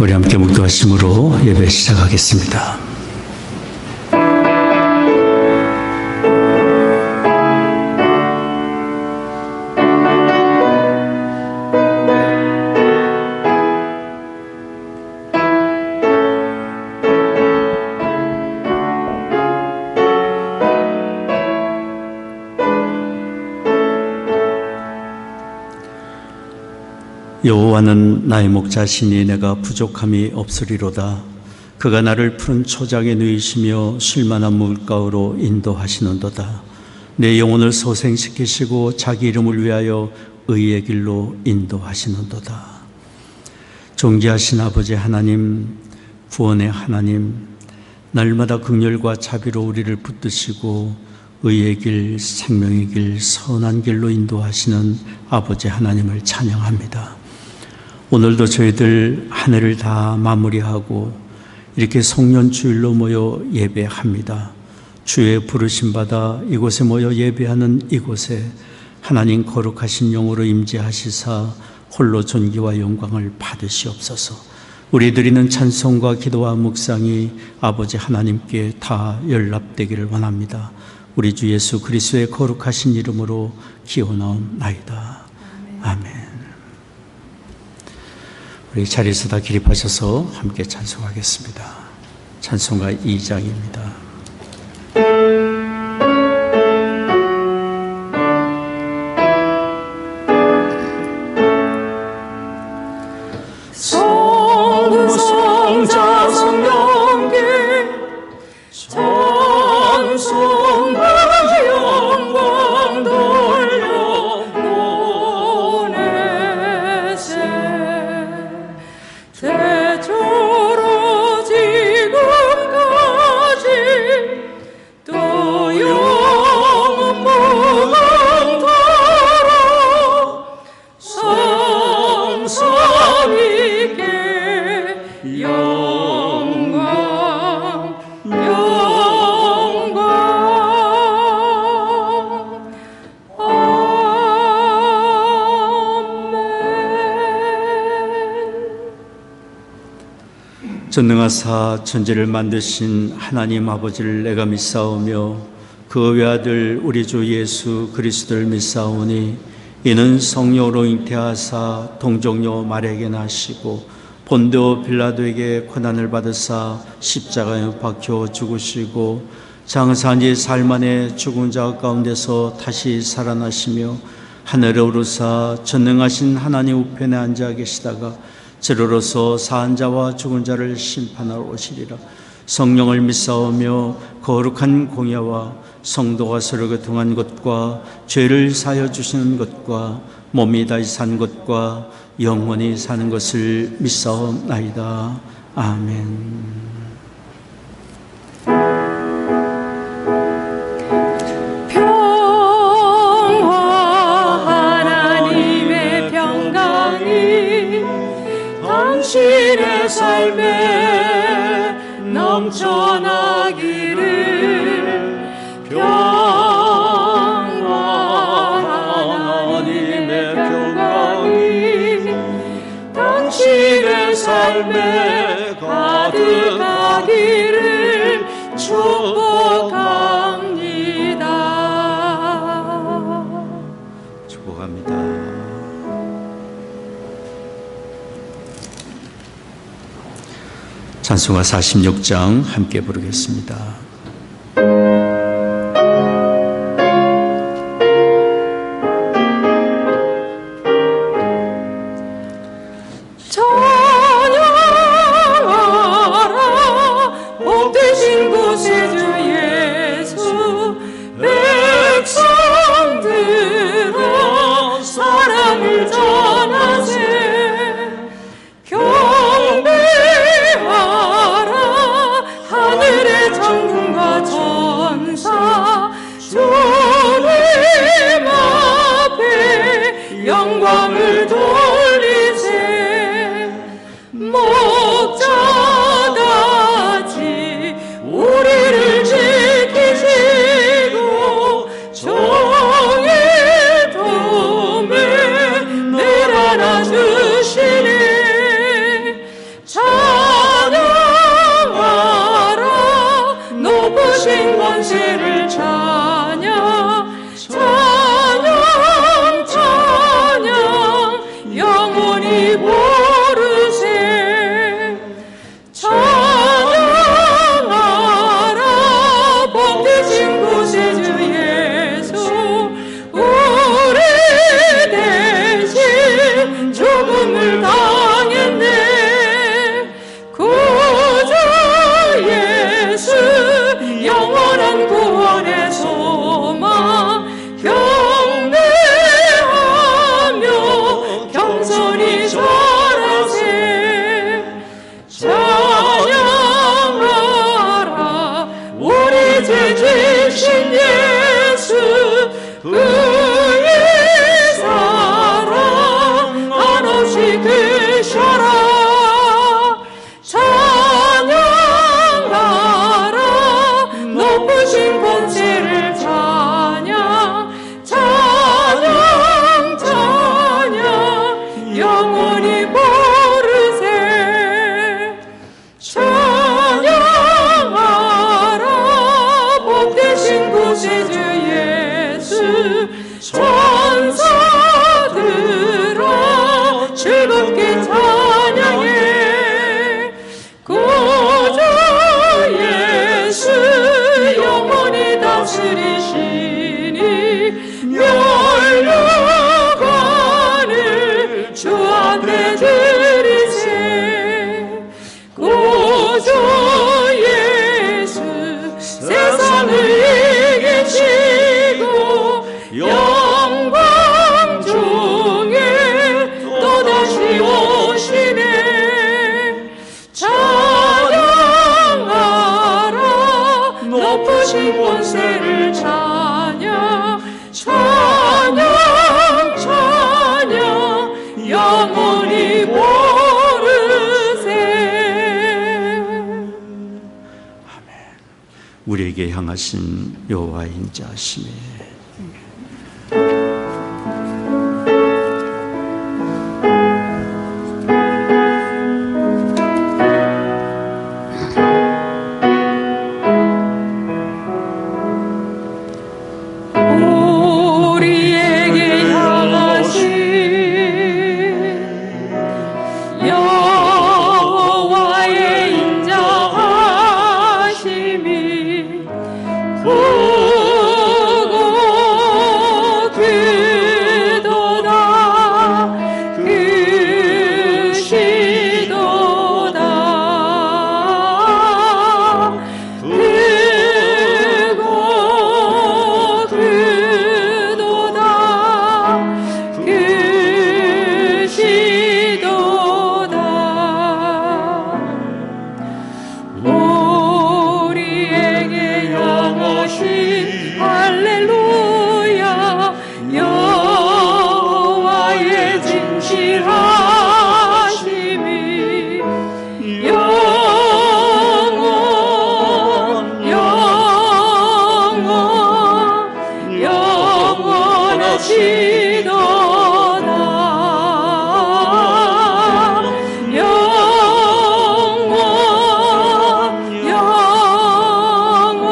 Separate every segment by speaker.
Speaker 1: 우리 함께 묵도하심으로 예배 시작하겠습니다. 여호와는 나의 목자시니 내가 부족함이 없으리로다. 그가 나를 푸른 초장에 누이시며 쉴만한 물가로 인도하시는도다. 내 영혼을 소생시키시고 자기 이름을 위하여 의의 길로 인도하시는도다. 존귀하신 아버지 하나님, 구원의 하나님, 날마다 긍휼과 자비로 우리를 붙드시고 의의 길, 생명의 길, 선한 길로 인도하시는 아버지 하나님을 찬양합니다. 오늘도 저희들 한 해를 다 마무리하고 이렇게 송년주일로 모여 예배합니다. 주의 부르심 받아 이곳에 모여 예배하는 이곳에 하나님 거룩하신 영으로 임재하시사 홀로 존귀와 영광을 받으시옵소서. 우리 드리는 찬송과 기도와 묵상이 아버지 하나님께 다 연락되기를 원합니다. 우리 주 예수 그리스도의 거룩하신 이름으로 기원하옵나이다. 아멘. 우리 자리에서 다 기립하셔서 함께 찬송하겠습니다. 찬송가 2장입니다.
Speaker 2: 성부성자 성령께 찬송과 영광 돌려 보내세. 태초로 지금까지 또 영원 무한토록 성삼위께 영광 영광. 아멘.
Speaker 1: 전능하사 천지를 만드신 하나님 아버지를 내가 믿사오며 그 외아들 우리 주 예수 그리스도를 믿사오니 이는 성령으로 잉태하사 동정녀 마리아에게 나시고 본디오 빌라도에게 고난을 받으사 십자가에 못 박혀 죽으시고 장사한 지 사흘 만에 죽은 자 가운데서 다시 살아나시며 하늘에 오르사 전능하신 하나님 우편에 앉아 계시다가 저로서 사한 자와 죽은 자를 심판하러 오시리라. 성령을 믿사오며 거룩한 공예와 성도가 서로 교통한 것과 죄를 사하여 주시는 것과 몸이 다시 산 것과 영원히 사는 것을 믿사옵나이다. 아멘.
Speaker 2: 당신의 삶에 넘쳐나기를. 평화 하나님의 평강이 당신의 삶에 가득하기를 축복합니다.
Speaker 1: 축복합니다. 찬송가 46장 함께 부르겠습니다.
Speaker 2: 찬양하라 복되신 구세주 예수. 백성들아 사랑을 전하세. 경배하라 하늘의 천국 높으신 권세를 찬양 찬양 찬양 영원히 부르세 찬양하라 복되신 구세주 예수 우리 대신 죽음을 당했네 구주 예수 영원한 구원의 소망 경배하며 겸손히 절하세 찬양하라 우리 주 지신 예수 그의 사랑 한없이 크셔라 찬양하라 높으신 권세를 찬양 찬양 찬양 영원히 부르세 찬양하라 복되신 구세주 예수 천사들아 즐겁게 찬양해 구주 예수 영원히 다스리시니 멸류관을 주 앞에 드리세 구주 예수 세상을 이기시고 영광 중에 또다시 오시네 찬양하라 높으신 권세를 찬양 찬양 찬양 영원히 부르세
Speaker 1: 우리에게 향하신 여호와의 인자하심에
Speaker 2: 우리에게 향하신 여호와의 인자하심이 크고 크도다 크시도다 크고 크도다 크시도다 우리에게 향하신 할렐루야 여호와의 진실하심이 영원 영원 영원하시도다 영원 영원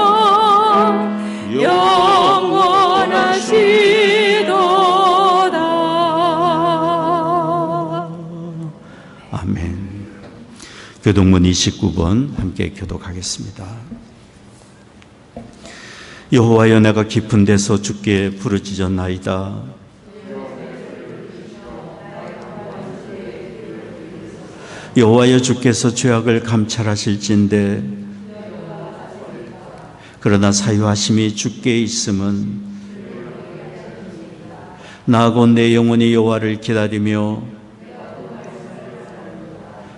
Speaker 2: 영원하시도다
Speaker 1: 아멘. 교독문 29번 함께 교독하겠습니다. 여호와여 내가 깊은 데서 주께 부르짖었나이다. 여호와여 주께서 죄악을 감찰하실진대 그러나 사유하심이 주께 있음은 나 곧 내 영혼이 여호와를 기다리며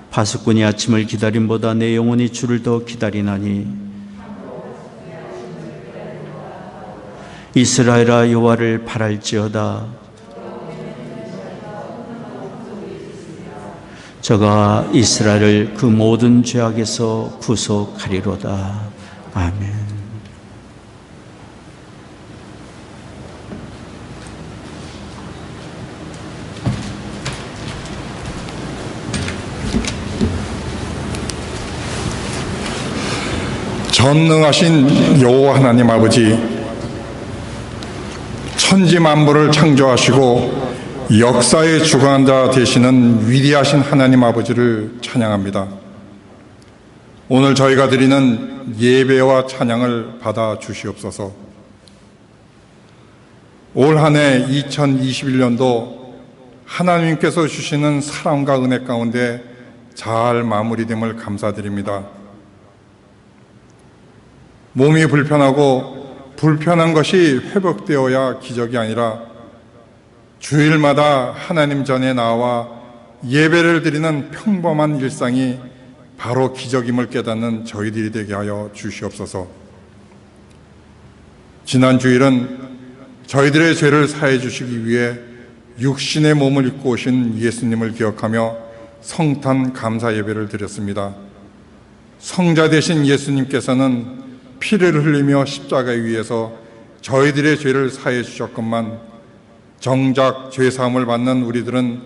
Speaker 1: 파수꾼이 아침을 기다림보다 내 영혼이 주를 더 기다리나니 이스라엘아 여호와를 바랄지어다. 저가 이스라엘을 그 모든 죄악에서 구속하리로다. 아멘.
Speaker 3: 전능하신 여호와 하나님 아버지, 천지 만물을 창조하시고 역사의 주관자 되시는 위대하신 하나님 아버지를 찬양합니다. 오늘 저희가 드리는 예배와 찬양을 받아 주시옵소서. 올 한 해 2021년도 하나님께서 주시는 사랑과 은혜 가운데 잘 마무리됨을 감사드립니다. 몸이 불편한 것이 회복되어야 기적이 아니라 주일마다 하나님 전에 나와 예배를 드리는 평범한 일상이 바로 기적임을 깨닫는 저희들이 되게 하여 주시옵소서. 지난 주일은 저희들의 죄를 사해 주시기 위해 육신의 몸을 입고 오신 예수님을 기억하며 성탄 감사 예배를 드렸습니다. 성자 되신 예수님께서는 피를 흘리며 십자가에 위에서 저희들의 죄를 사해 주셨건만 정작 죄사함을 받는 우리들은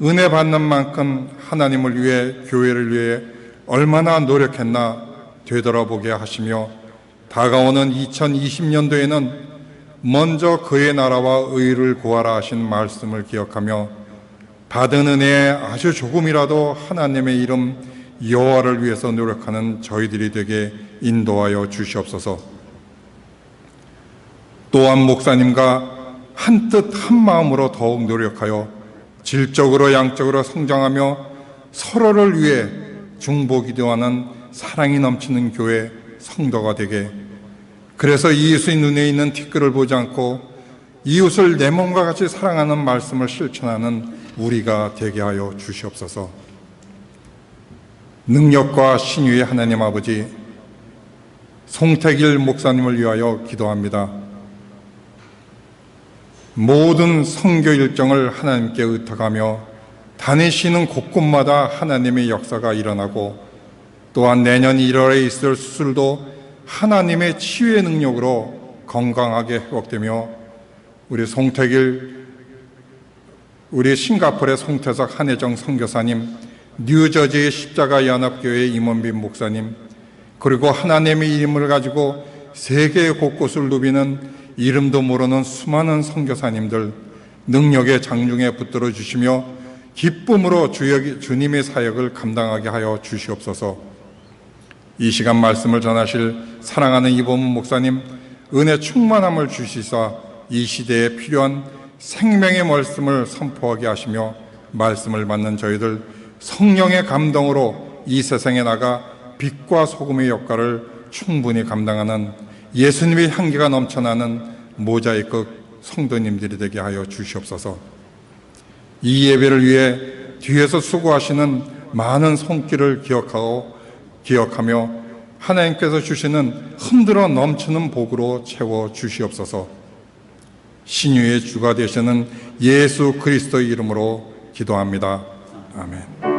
Speaker 3: 은혜 받는 만큼 하나님을 위해, 교회를 위해 얼마나 노력했나 되돌아보게 하시며 다가오는 2020년도에는 먼저 그의 나라와 의를 구하라 하신 말씀을 기억하며 받은 은혜에 아주 조금이라도 하나님의 이름 여호와를 위해서 노력하는 저희들이 되게 인도하여 주시옵소서. 또한 목사님과 한뜻 한마음으로 더욱 노력하여 질적으로 양적으로 성장하며 서로를 위해 중보기도하는 사랑이 넘치는 교회 성도가 되게, 그래서 이웃의 눈에 있는 티끌을 보지 않고 이웃을 내 몸과 같이 사랑하는 말씀을 실천하는 우리가 되게 하여 주시옵소서. 능력과 신유의 하나님 아버지, 송태길 목사님을 위하여 기도합니다. 모든 선교 일정을 하나님께 의탁하며 다니시는 곳곳마다 하나님의 역사가 일어나고, 또한 내년 1월에 있을 수술도 하나님의 치유의 능력으로 건강하게 회복되며 우리 싱가포르의 송태석 한혜정 선교사님, 뉴저지의 십자가 연합교회의 임원빈 목사님, 그리고 하나님의 이름을 가지고 세계 곳곳을 누비는 이름도 모르는 수많은 선교사님들 능력의 장중에 붙들어 주시며 기쁨으로 주님의 사역을 감당하게 하여 주시옵소서. 이 시간 말씀을 전하실 사랑하는 이범훈 목사님, 은혜 충만함을 주시사 이 시대에 필요한 생명의 말씀을 선포하게 하시며 말씀을 받는 저희들 성령의 감동으로 이 세상에 나가 빛과 소금의 역할을 충분히 감당하는 예수님의 향기가 넘쳐나는 모자이크 성도님들이 되게 하여 주시옵소서. 이 예배를 위해 뒤에서 수고하시는 많은 손길을 기억하며 하나님께서 주시는 흔들어 넘치는 복으로 채워 주시옵소서. 신유의 주가 되시는 예수 그리스도의 이름으로 기도합니다. 아멘.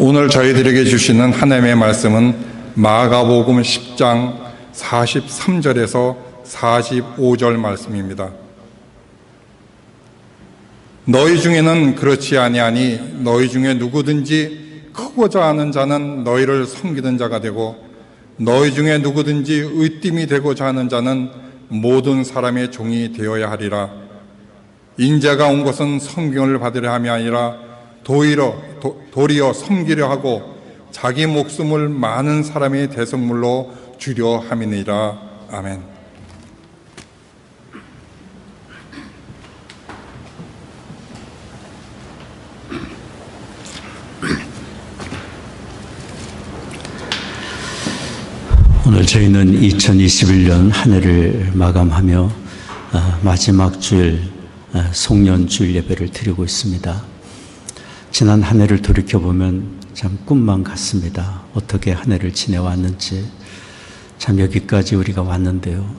Speaker 3: 오늘 저희들에게 주시는 하나님의 말씀은 마가복음 10장 43절에서 45절 말씀입니다. 너희 중에는 그렇지 아니하니 너희 중에 누구든지 크고자 하는 자는 너희를 섬기는 자가 되고 너희 중에 누구든지 의띠이 되고자 하는 자는 모든 사람의 종이 되어야 하리라. 인자가 온 것은 섬김을 받으려 함이 아니라 도리어 섬기려 하고 자기 목숨을 많은 사람의 대성물로 주려 함이니라. 아멘.
Speaker 1: 오늘 저희는 2021년 한 해를 마감하며 마지막 주일 송년 주일 예배를 드리고 있습니다. 지난 한 해를 돌이켜보면 참 꿈만 같습니다. 어떻게 한 해를 지내왔는지. 참 여기까지 우리가 왔는데요.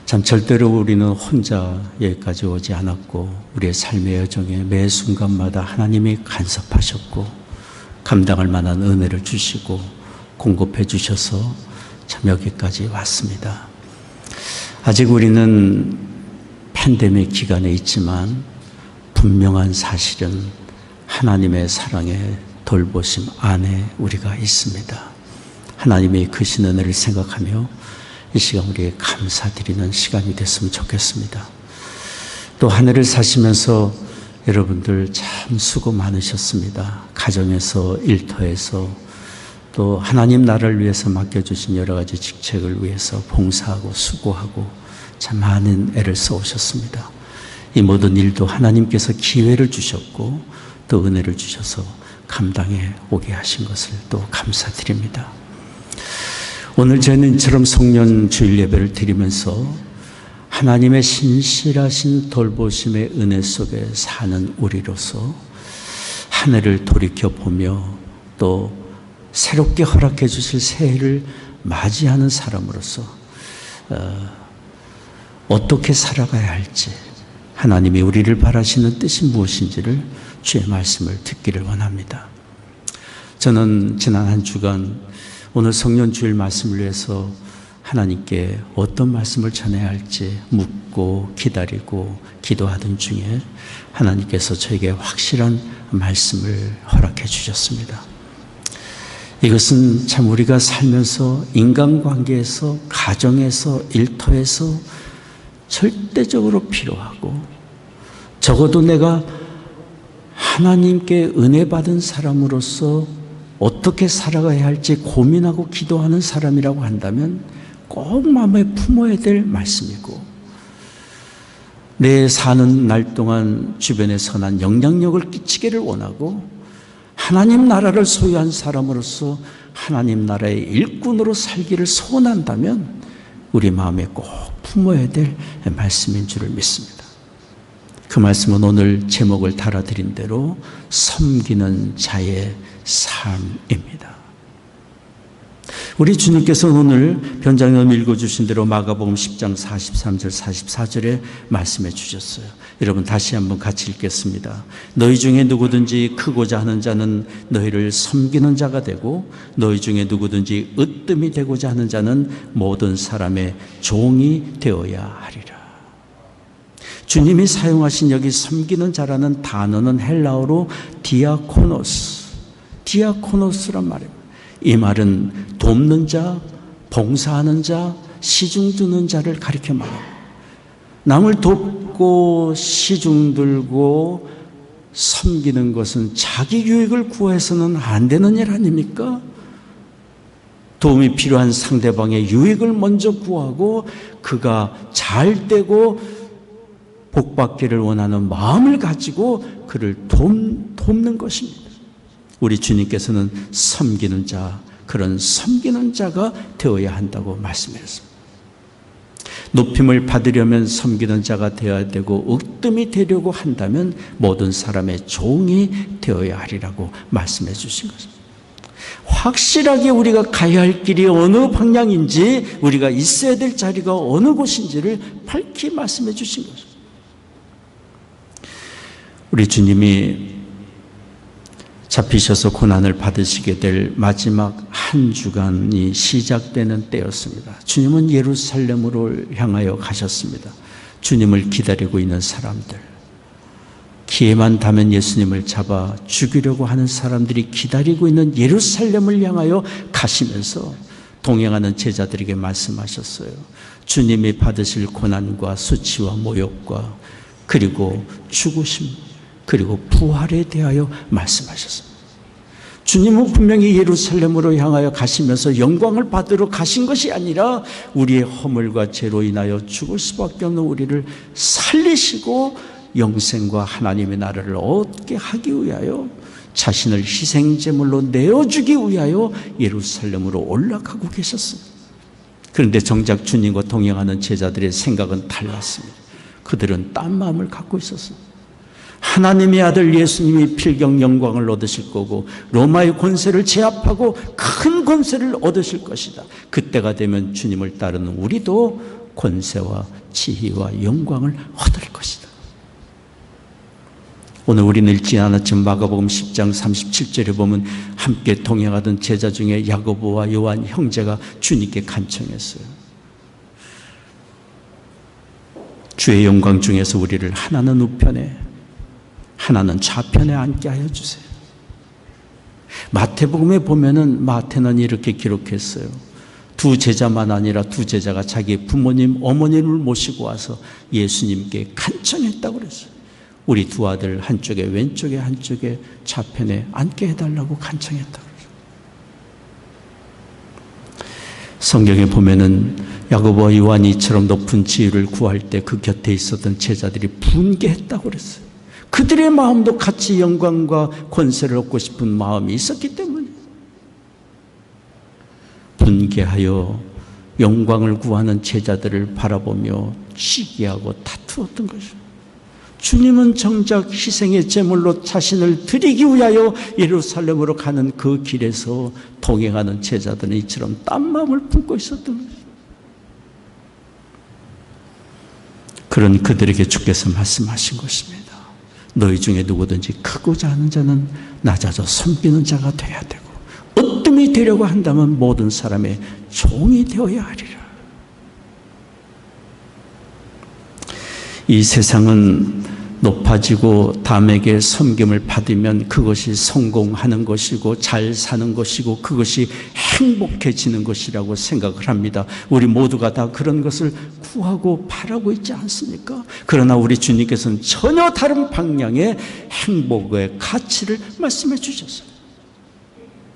Speaker 1: 참 절대로 우리는 혼자 여기까지 오지 않았고 우리의 삶의 여정에 매 순간마다 하나님이 간섭하셨고 감당할 만한 은혜를 주시고 공급해 주셔서 참 여기까지 왔습니다. 아직 우리는 팬데믹 기간에 있지만 분명한 사실은 하나님의 사랑의 돌보심 안에 우리가 있습니다. 하나님의 크신 은혜를 생각하며 이 시간 우리에게 감사드리는 시간이 됐으면 좋겠습니다. 또 한 해를 사시면서 여러분들 참 수고 많으셨습니다. 가정에서, 일터에서, 또 하나님 나라를 위해서 맡겨주신 여러 가지 직책을 위해서 봉사하고 수고하고 참 많은 애를 써오셨습니다. 이 모든 일도 하나님께서 기회를 주셨고 또 은혜를 주셔서 감당해 오게 하신 것을 또 감사드립니다. 오늘 저희는 이처럼 성년 주일 예배를 드리면서 하나님의 신실하신 돌보심의 은혜 속에 사는 우리로서 한 해를 돌이켜보며 또 새롭게 허락해 주실 새해를 맞이하는 사람으로서 어떻게 살아가야 할지, 하나님이 우리를 바라시는 뜻이 무엇인지를 주의 말씀을 듣기를 원합니다. 저는 지난 한 주간 오늘 성년주일 말씀을 위해서 하나님께 어떤 말씀을 전해야 할지 묻고 기다리고 기도하던 중에 하나님께서 저에게 확실한 말씀을 허락해 주셨습니다. 이것은 참 우리가 살면서 인간관계에서, 가정에서, 일터에서 절대적으로 필요하고 적어도 내가 하나님께 은혜 받은 사람으로서 어떻게 살아가야 할지 고민하고 기도하는 사람이라고 한다면 꼭 마음에 품어야 될 말씀이고, 내 사는 날 동안 주변에 선한 영향력을 끼치기를 원하고 하나님 나라를 소유한 사람으로서 하나님 나라의 일꾼으로 살기를 소원한다면 우리 마음에 꼭 품어야 될 말씀인 줄을 믿습니다. 그 말씀은 오늘 제목을 달아드린 대로 섬기는 자의 삶입니다. 우리 주님께서는 오늘 변장님 읽어주신 대로 마가복음 10장 43절 44절에 말씀해 주셨어요. 여러분 다시 한번 같이 읽겠습니다. 너희 중에 누구든지 크고자 하는 자는 너희를 섬기는 자가 되고 너희 중에 누구든지 으뜸이 되고자 하는 자는 모든 사람의 종이 되어야 하리라. 주님이 사용하신 여기 섬기는 자라는 단어는 헬라어로 디아코노스란 말입니다. 이 말은 돕는 자, 봉사하는 자, 시중 드는 자를 가리켜 말합니다. 남을 돕고 시중 들고 섬기는 것은 자기 유익을 구해서는 안 되는 일 아닙니까? 도움이 필요한 상대방의 유익을 먼저 구하고 그가 잘 되고 복받기를 원하는 마음을 가지고 그를 돕는 것입니다. 우리 주님께서는 섬기는 자, 그런 섬기는 자가 되어야 한다고 말씀하셨습니다. 높임을 받으려면 섬기는 자가 되어야 되고 으뜸이 되려고 한다면 모든 사람의 종이 되어야 하리라고 말씀해 주신 것입니다. 확실하게 우리가 가야 할 길이 어느 방향인지, 우리가 있어야 될 자리가 어느 곳인지를 밝히 말씀해 주신 것입니다. 우리 주님이 잡히셔서 고난을 받으시게 될 마지막 한 주간이 시작되는 때였습니다. 주님은 예루살렘으로 향하여 가셨습니다. 주님을 기다리고 있는 사람들, 기회만 닿으면 예수님을 잡아 죽이려고 하는 사람들이 기다리고 있는 예루살렘을 향하여 가시면서 동행하는 제자들에게 말씀하셨어요. 주님이 받으실 고난과 수치와 모욕과 그리고 죽으심 그리고 부활에 대하여 말씀하셨습니다. 주님은 분명히 예루살렘으로 향하여 가시면서 영광을 받으러 가신 것이 아니라 우리의 허물과 죄로 인하여 죽을 수밖에 없는 우리를 살리시고 영생과 하나님의 나라를 얻게 하기 위하여 자신을 희생제물로 내어주기 위하여 예루살렘으로 올라가고 계셨어요. 그런데 정작 주님과 동행하는 제자들의 생각은 달랐습니다. 그들은 딴 마음을 갖고 있었어요. 하나님의 아들 예수님이 필경 영광을 얻으실 거고 로마의 권세를 제압하고 큰 권세를 얻으실 것이다. 그때가 되면 주님을 따르는 우리도 권세와 지혜와 영광을 얻을 것이다. 오늘 우리는 읽지 않았지만 마가복음 10장 37절에 보면 함께 동행하던 제자 중에 야고보와 요한 형제가 주님께 간청했어요. 주의 영광 중에서 우리를 하나는 우편에 하나는 좌편에 앉게 하여 주세요. 마태복음에 보면은 마태는 이렇게 기록했어요. 두 제자만 아니라 두 제자가 자기 부모님, 어머님을 모시고 와서 예수님께 간청했다고 그랬어요. 우리 두 아들 한쪽에 왼쪽에 한쪽에 좌편에 앉게 해달라고 간청했다고 그랬어요. 성경에 보면은 야고보와 요한이 이처럼 높은 지위를 구할 때 그 곁에 있었던 제자들이 분개했다고 그랬어요. 그들의 마음도 같이 영광과 권세를 얻고 싶은 마음이 있었기 때문에 분개하여 영광을 구하는 제자들을 바라보며 시기하고 다투었던 것이죠. 주님은 정작 희생의 제물로 자신을 드리기 위하여 예루살렘으로 가는 그 길에서 동행하는 제자들은 이처럼 딴 마음을 품고 있었던 것이죠. 그런 그들에게 주께서 말씀하신 것입니다. 너희 중에 누구든지 크고자 하는 자는 낮아져 섬기는 자가 되어야 되고 으뜸이 되려고 한다면 모든 사람의 종이 되어야 하리라. 이 세상은 높아지고 남에게 섬김을 받으면 그것이 성공하는 것이고 잘 사는 것이고 그것이 행복해지는 것이라고 생각을 합니다. 우리 모두가 다 그런 것을 구하고 바라고 있지 않습니까? 그러나 우리 주님께서는 전혀 다른 방향의 행복의 가치를 말씀해 주셨어요.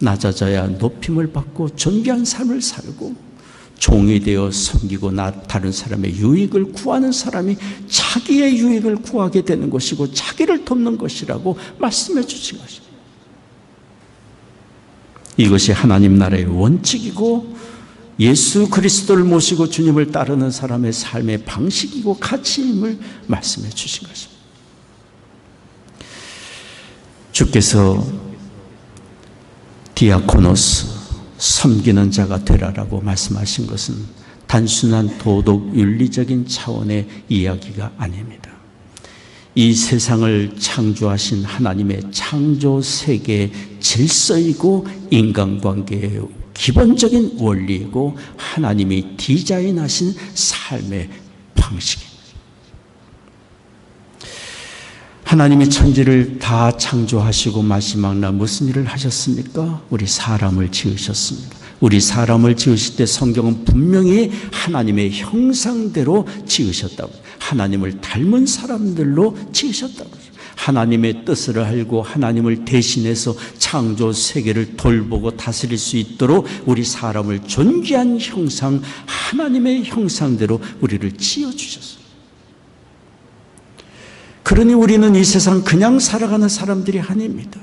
Speaker 1: 낮아져야 높임을 받고 존귀한 삶을 살고 종이 되어 섬기고 다른 사람의 유익을 구하는 사람이 자기의 유익을 구하게 되는 것이고 자기를 돕는 것이라고 말씀해 주신 것입니다. 이것이 하나님 나라의 원칙이고 예수 그리스도를 모시고 주님을 따르는 사람의 삶의 방식이고 가치임을 말씀해 주신 것입니다. 주께서 디아코노스 섬기는 자가 되라라고 말씀하신 것은 단순한 도덕 윤리적인 차원의 이야기가 아닙니다. 이 세상을 창조하신 하나님의 창조 세계의 질서이고 인간관계의 기본적인 원리이고 하나님이 디자인하신 삶의 방식입니다. 하나님이 천지를 다 창조하시고 마지막 날 무슨 일을 하셨습니까? 우리 사람을 지으셨습니다. 우리 사람을 지으실 때 성경은 분명히 하나님의 형상대로 지으셨다고, 하나님을 닮은 사람들로 지으셨다고. 하나님의 뜻을 알고 하나님을 대신해서 창조 세계를 돌보고 다스릴 수 있도록 우리 사람을 존귀한 형상, 하나님의 형상대로 우리를 지어주셨어요. 그러니 우리는 이 세상 그냥 살아가는 사람들이 아닙니다.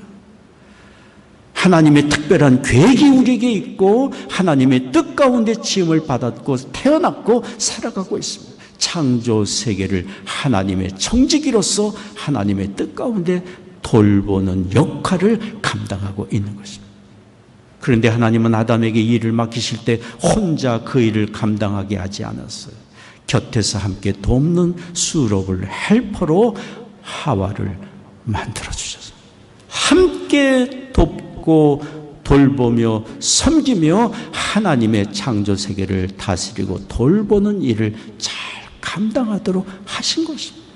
Speaker 1: 하나님의 특별한 계획이 우리에게 있고 하나님의 뜻 가운데 지음을 받았고 태어났고 살아가고 있습니다. 창조 세계를 하나님의 청지기로서 하나님의 뜻 가운데 돌보는 역할을 감당하고 있는 것입니다. 그런데 하나님은 아담에게 이 일을 맡기실 때 혼자 그 일을 감당하게 하지 않았어요. 곁에서 함께 돕는 수로를 헬퍼로 하와를 만들어 주셨어요. 함께 돕고 돌보며 섬기며 하나님의 창조 세계를 다스리고 돌보는 일을 잘 감당하도록 하신 것입니다.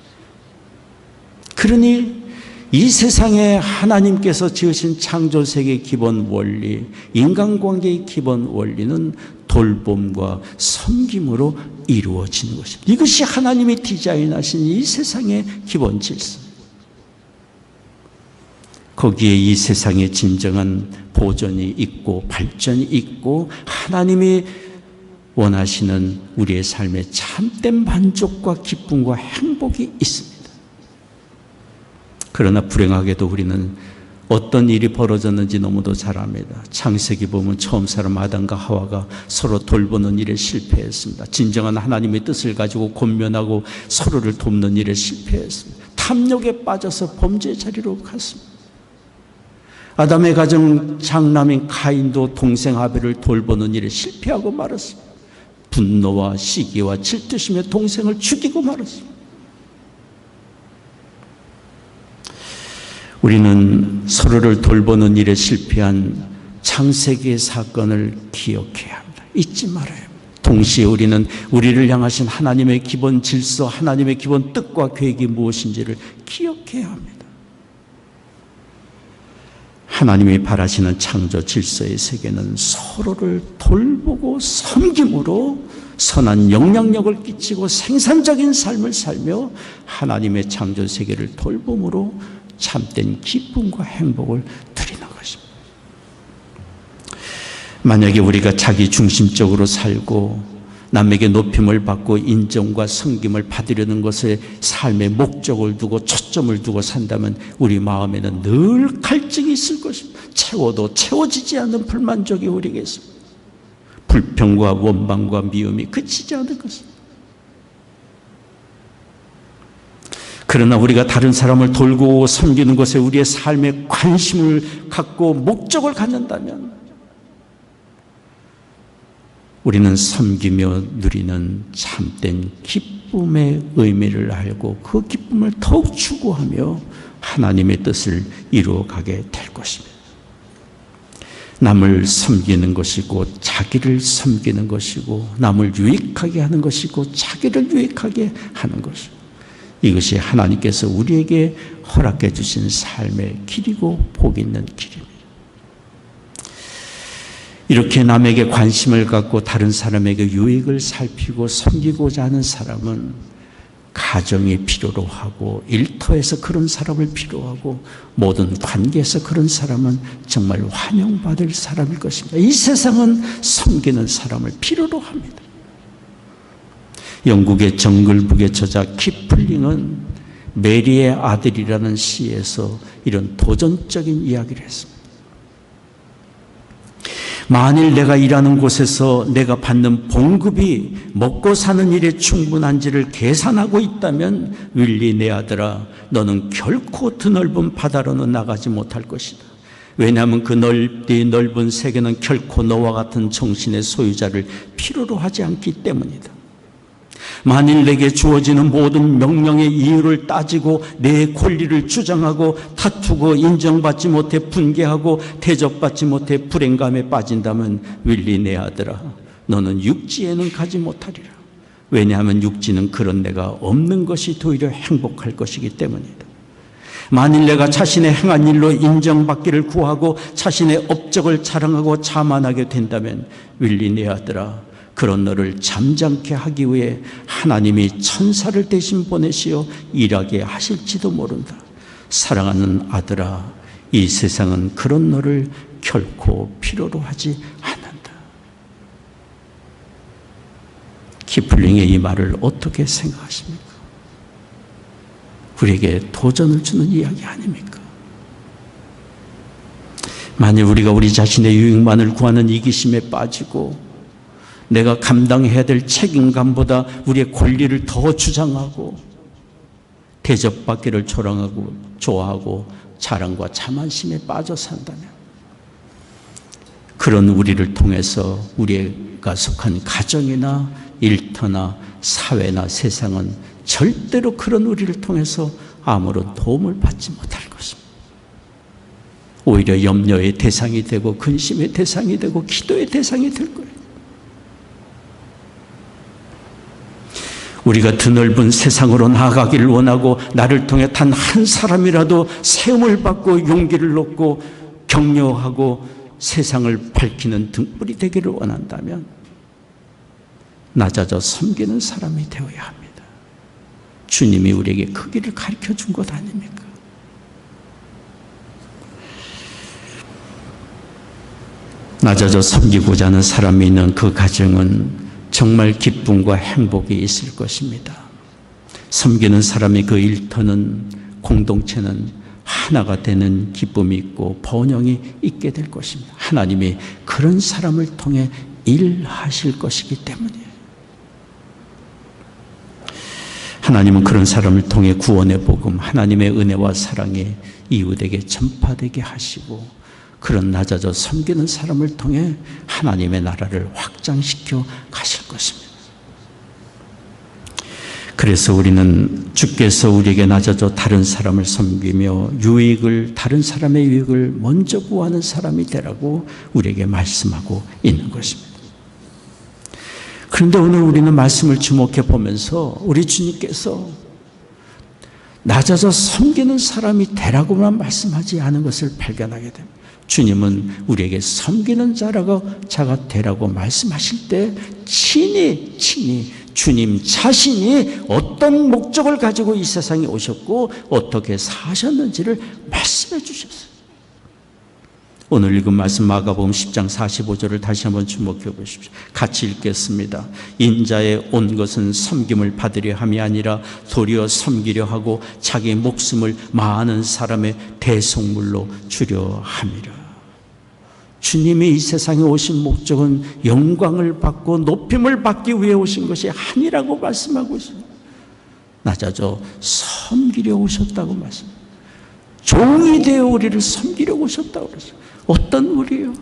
Speaker 1: 그러니 이 세상에 하나님께서 지으신 창조 세계의 기본 원리, 인간관계의 기본 원리는 돌봄과 섬김으로 이루어지는 것입니다. 이것이 하나님이 디자인하신 이 세상의 기본 질서. 거기에 이 세상의 진정한 보존이 있고 발전이 있고 하나님이 원하시는 우리의 삶의 참된 만족과 기쁨과 행복이 있습니다. 그러나 불행하게도 우리는 어떤 일이 벌어졌는지 너무도 잘 압니다. 창세기 보면 처음 사람 아담과 하와가 서로 돌보는 일에 실패했습니다. 진정한 하나님의 뜻을 가지고 권면하고 서로를 돕는 일에 실패했습니다. 탐욕에 빠져서 범죄의 자리로 갔습니다. 아담의 가정 장남인 가인도 동생 아벨을 돌보는 일에 실패하고 말았습니다. 분노와 시기와 질투심에 동생을 죽이고 말았습니다. 우리는 서로를 돌보는 일에 실패한 창세기의 사건을 기억해야 합니다. 잊지 말아야 합니다. 동시에 우리는 우리를 향하신 하나님의 기본 질서, 하나님의 기본 뜻과 계획이 무엇인지를 기억해야 합니다. 하나님이 바라시는 창조 질서의 세계는 서로를 돌보고 섬김으로 선한 영향력을 끼치고 생산적인 삶을 살며 하나님의 창조 세계를 돌봄으로 참된 기쁨과 행복을 누리는 것입니다. 만약에 우리가 자기 중심적으로 살고 남에게 높임을 받고 인정과 섬김을 받으려는 것에 삶의 목적을 두고 초점을 두고 산다면 우리 마음에는 늘 갈증이 있을 것입니다. 채워도 채워지지 않는 불만족이 우리에게 있습니다. 불평과 원망과 미움이 그치지 않을 것입니다. 그러나 우리가 다른 사람을 돌보고 섬기는 것에 우리의 삶에 관심을 갖고 목적을 갖는다면 우리는 섬기며 누리는 참된 기쁨의 의미를 알고 그 기쁨을 더욱 추구하며 하나님의 뜻을 이루어가게 될 것입니다. 남을 섬기는 것이고 자기를 섬기는 것이고 남을 유익하게 하는 것이고 자기를 유익하게 하는 것이고 이것이 하나님께서 우리에게 허락해 주신 삶의 길이고 복 있는 길입니다. 이렇게 남에게 관심을 갖고 다른 사람에게 유익을 살피고 섬기고자 하는 사람은 가정이 필요로 하고 일터에서 그런 사람을 필요하고 모든 관계에서 그런 사람은 정말 환영받을 사람일 것입니다. 이 세상은 섬기는 사람을 필요로 합니다. 영국의 정글북의 저자 키플링은 메리의 아들이라는 시에서 이런 도전적인 이야기를 했습니다. 만일 내가 일하는 곳에서 내가 받는 봉급이 먹고 사는 일에 충분한지를 계산하고 있다면 윌리 내 아들아 너는 결코 드넓은 바다로는 나가지 못할 것이다. 왜냐하면 그 넓은 세계는 결코 너와 같은 정신의 소유자를 필요로 하지 않기 때문이다. 만일 내게 주어지는 모든 명령의 이유를 따지고 내 권리를 주장하고 다투고 인정받지 못해 분개하고 대접받지 못해 불행감에 빠진다면 윌리 내 아들아 너는 육지에는 가지 못하리라. 왜냐하면 육지는 그런 내가 없는 것이 도리어 행복할 것이기 때문이다. 만일 내가 자신의 행한 일로 인정받기를 구하고 자신의 업적을 자랑하고 자만하게 된다면 윌리 내 아들아 그런 너를 잠잠케 하기 위해 하나님이 천사를 대신 보내시어 일하게 하실지도 모른다. 사랑하는 아들아 이 세상은 그런 너를 결코 필요로 하지 않는다. 키플링의 이 말을 어떻게 생각하십니까? 우리에게 도전을 주는 이야기 아닙니까? 만일 우리가 우리 자신의 유익만을 구하는 이기심에 빠지고 내가 감당해야 될 책임감보다 우리의 권리를 더 주장하고 대접받기를 조롱하고 좋아하고 자랑과 자만심에 빠져 산다면 그런 우리를 통해서 우리가 속한 가정이나 일터나 사회나 세상은 절대로 그런 우리를 통해서 아무런 도움을 받지 못할 것입니다. 오히려 염려의 대상이 되고 근심의 대상이 되고 기도의 대상이 될 거예요. 우리가 드넓은 세상으로 나아가기를 원하고 나를 통해 단 한 사람이라도 세움을 받고 용기를 얻고 격려하고 세상을 밝히는 등불이 되기를 원한다면 낮아져 섬기는 사람이 되어야 합니다. 주님이 우리에게 그 길을 가르쳐 준 것 아닙니까? 낮아져 섬기고자 하는 사람이 있는 그 가정은 정말 기쁨과 행복이 있을 것입니다. 섬기는 사람의 그 일터는 공동체는 하나가 되는 기쁨이 있고 번영이 있게 될 것입니다. 하나님이 그런 사람을 통해 일하실 것이기 때문이에요. 하나님은 그런 사람을 통해 구원의 복음, 하나님의 은혜와 사랑이 이웃에게 전파되게 하시고 그런 낮아져 섬기는 사람을 통해 하나님의 나라를 확장시켜 가실 것입니다. 그래서 우리는 주께서 우리에게 낮아져 다른 사람을 섬기며 다른 사람의 유익을 먼저 구하는 사람이 되라고 우리에게 말씀하고 있는 것입니다. 그런데 오늘 우리는 말씀을 주목해 보면서 우리 주님께서 낮아져 섬기는 사람이 되라고만 말씀하지 않은 것을 발견하게 됩니다. 주님은 우리에게 섬기는 자가 되라고 말씀하실 때 친히 주님 자신이 어떤 목적을 가지고 이 세상에 오셨고 어떻게 사셨는지를 말씀해 주셨어요. 오늘 읽은 말씀 마가복음 10장 45절을 다시 한번 주목해 보십시오. 같이 읽겠습니다. 인자에 온 것은 섬김을 받으려 함이 아니라 도리어 섬기려 하고 자기 목숨을 많은 사람의 대속물로 주려 함이라. 주님이 이 세상에 오신 목적은 영광을 받고 높임을 받기 위해 오신 것이 아니라고 말씀하고 있습니다. 낮아져 섬기려 오셨다고 말씀합니다. 종이 되어 우리를 섬기려 오셨다고 그랬어요. 어떤 우리요?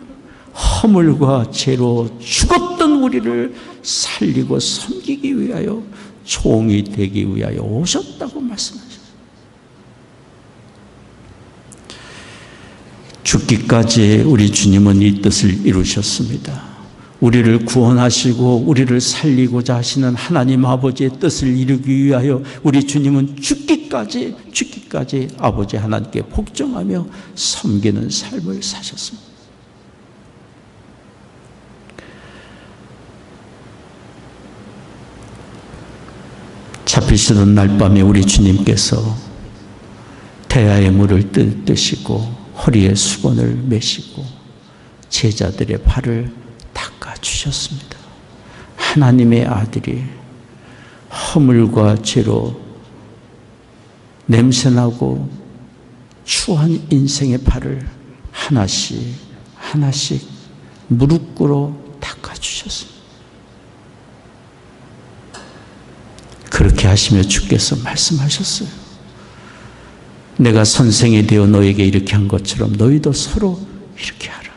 Speaker 1: 허물과 죄로 죽었던 우리를 살리고 섬기기 위하여 종이 되기 위하여 오셨다고 말씀하셨어요. 죽기까지 우리 주님은 이 뜻을 이루셨습니다. 우리를 구원하시고 우리를 살리고자 하시는 하나님 아버지의 뜻을 이루기 위하여 우리 주님은 죽기까지 아버지 하나님께 복종하며 섬기는 삶을 사셨습니다. 잡히시던 날밤에 우리 주님께서 태아의 물을 뜨시고 허리에 수건을 메시고 제자들의 발을 닦아주셨습니다. 하나님의 아들이 허물과 죄로 냄새나고 추한 인생의 발을 하나씩 무릎 꿇어 닦아주셨습니다. 그렇게 하시며 주께서 말씀하셨어요. 내가 선생이 되어 너에게 이렇게 한 것처럼 너희도 서로 이렇게 하라.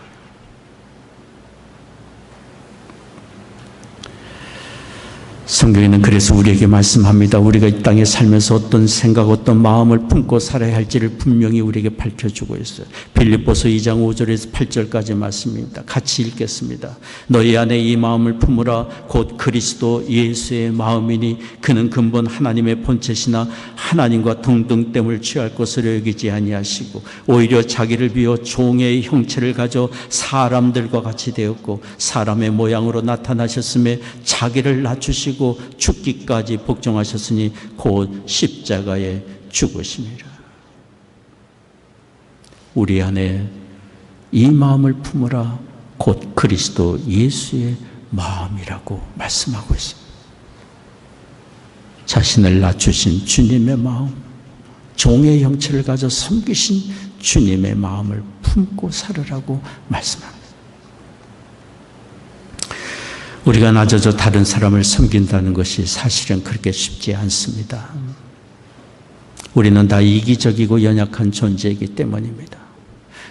Speaker 1: 성경에는 그래서 우리에게 말씀합니다. 우리가 이 땅에 살면서 어떤 생각, 어떤 마음을 품고 살아야 할지를 분명히 우리에게 밝혀주고 있어요. 빌립보서 2장 5절에서 8절까지 말씀입니다. 같이 읽겠습니다. 너희 안에 이 마음을 품으라. 곧 그리스도 예수의 마음이니 그는 근본 하나님의 본체시나 하나님과 동등됨을 취할 것으로 여기지 아니하시고 오히려 자기를 비워 종의 형체를 가져 사람들과 같이 되었고 사람의 모양으로 나타나셨음에 자기를 낮추시고 죽기까지 복종하셨으니 곧 십자가에 죽으심이라. 우리 안에 이 마음을 품으라. 곧 그리스도 예수의 마음이라고 말씀하고 있습니다. 자신을 낮추신 주님의 마음, 종의 형체를 가져 섬기신 주님의 마음을 품고 살으라고 말씀합니다. 우리가 낮아져 다른 사람을 섬긴다는 것이 사실은 그렇게 쉽지 않습니다. 우리는 다 이기적이고 연약한 존재이기 때문입니다.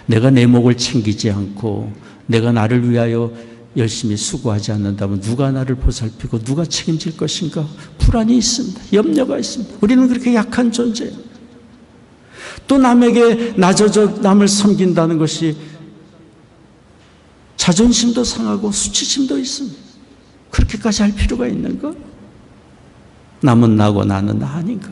Speaker 1: 내가 내 목을 챙기지 않고 내가 나를 위하여 열심히 수고하지 않는다면 누가 나를 보살피고 누가 책임질 것인가 불안이 있습니다. 염려가 있습니다. 우리는 그렇게 약한 존재예요. 또 남에게 낮아져 남을 섬긴다는 것이 자존심도 상하고 수치심도 있습니다. 그렇게까지 할 필요가 있는가? 남은 나고 나는 나 아닌가?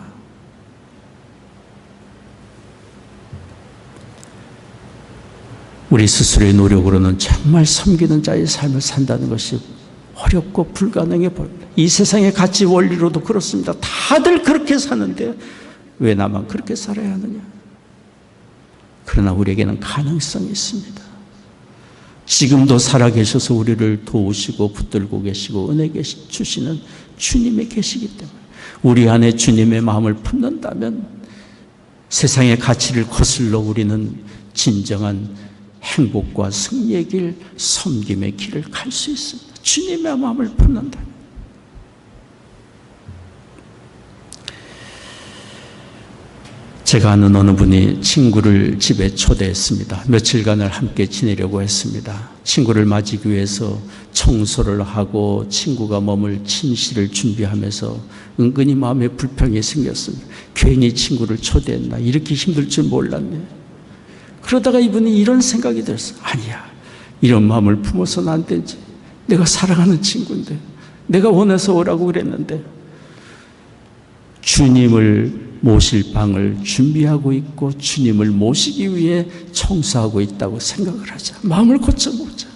Speaker 1: 우리 스스로의 노력으로는 정말 섬기는 자의 삶을 산다는 것이 어렵고 불가능해 보입니다. 이 세상의 가치 원리로도 그렇습니다. 다들 그렇게 사는데 왜 나만 그렇게 살아야 하느냐? 그러나 우리에게는 가능성이 있습니다. 지금도 살아계셔서 우리를 도우시고 붙들고 계시고 은혜 주시는 주님이 계시기 때문에 우리 안에 주님의 마음을 품는다면 세상의 가치를 거슬러 우리는 진정한 행복과 승리의 길, 섬김의 길을 갈 수 있습니다. 주님의 마음을 품는다면. 제가 아는 어느 분이 친구를 집에 초대했습니다. 며칠간을 함께 지내려고 했습니다. 친구를 맞이기 위해서 청소를 하고 친구가 머물 침실을 준비하면서 은근히 마음에 불평이 생겼습니다. 괜히 친구를 초대했나, 이렇게 힘들 줄 몰랐네. 그러다가 이분이 이런 생각이 들었어요. 아니야, 이런 마음을 품어서는 안 되지. 내가 사랑하는 친구인데, 내가 원해서 오라고 그랬는데. 주님을 모실 방을 준비하고 있고 주님을 모시기 위해 청소하고 있다고 생각을 하자. 마음을 고쳐보자.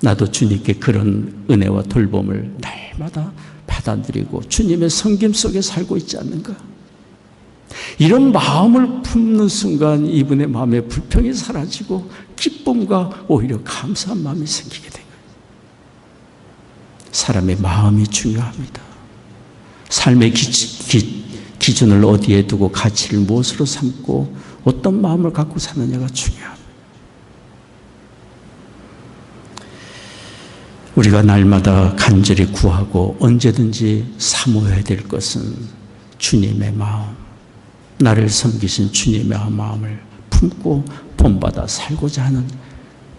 Speaker 1: 나도 주님께 그런 은혜와 돌봄을 날마다 받아들이고 주님의 섬김 속에 살고 있지 않는가. 이런 마음을 품는 순간 이분의 마음의 불평이 사라지고 기쁨과 오히려 감사한 마음이 생기게 된 거예요. 사람의 마음이 중요합니다. 삶의 기준을 어디에 두고 가치를 무엇으로 삼고 어떤 마음을 갖고 사느냐가 중요합니다. 우리가 날마다 간절히 구하고 언제든지 사모해야 될 것은 주님의 마음, 나를 섬기신 주님의 마음을 품고 본받아 살고자 하는